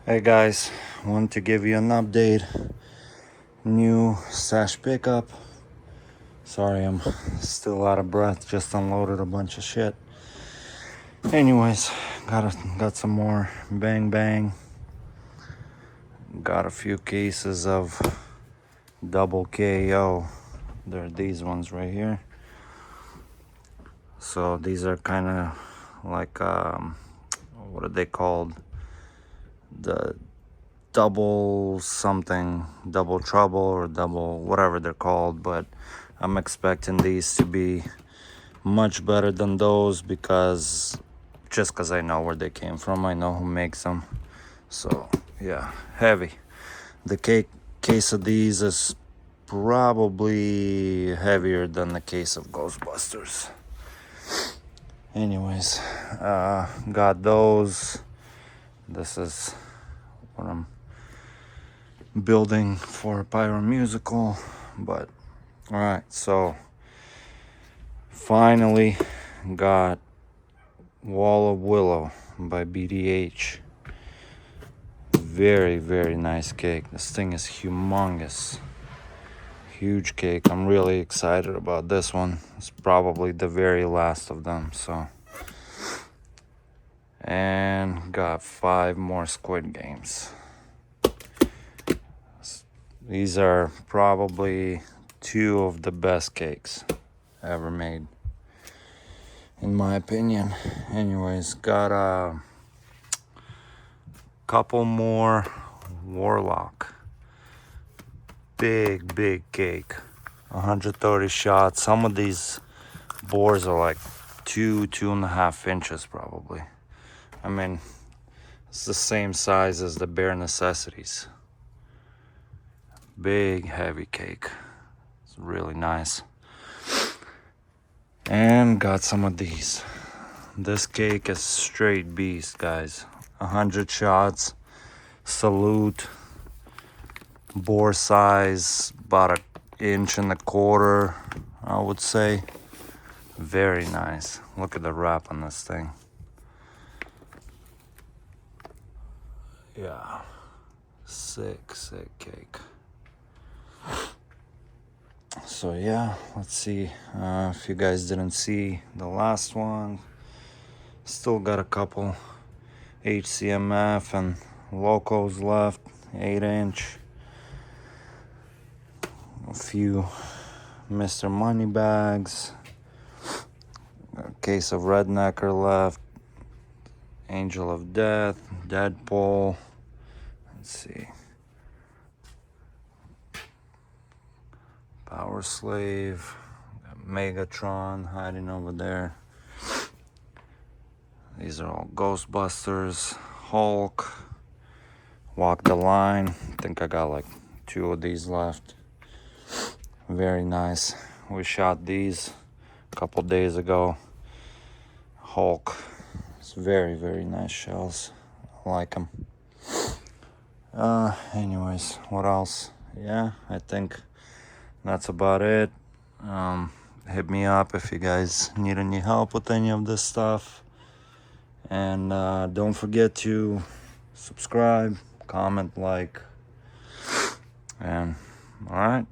Hey guys, want to give you an update. New stash pickup. Sorry, I'm still out of breath. Just unloaded a bunch of shit. Anyways, got some more bang bang. Got a few cases of double KO. They're these ones right here. So these are kind of like what are they called? The double something, double trouble or double whatever they're called, but I'm expecting these to be much better than those because I know where they came from. I know who makes them. So yeah, heavy. The case of these is probably heavier than the case of Ghostbusters. Anyways, got those. This is what I'm building for a Pyro musical. But all right, so finally got Wall of Willow by BDH. Very nice cake. This thing is humongous. Huge cake. I'm really excited about this one. It's probably the very last of them. So, and got 5 more Squid Games. These are probably 2 of the best cakes ever made, in my opinion. Anyways, got a couple more Warlock. Big cake. 130 shots. Some of these bores are like 2.5 inches probably. I mean, it's the same size as the Bare Necessities. Big heavy cake. It's really nice. And got some of these. This cake is straight beast, guys. 100 shots. Salute. Bore size about 1.25 inches, I would say. Very nice. Look at the wrap on this thing. Yeah, sick cake. So yeah, let's see if you guys didn't see the last one. Still got a couple HCMF and locos left, 8-inch. A few Mr. Moneybags. A case of Rednecker left. Angel of Death, Deadpool. Let's see. Power Slave. Megatron hiding over there. These are all Ghostbusters. Hulk. Walk the Line. I think I got like 2 of these left. Very nice. We shot these a couple days ago. Hulk. It's very nice shells. I like them. Anyways, what else? Yeah, I think that's about it. Hit me up if you guys need any help with any of this stuff. And don't forget to subscribe, comment, like. And all right.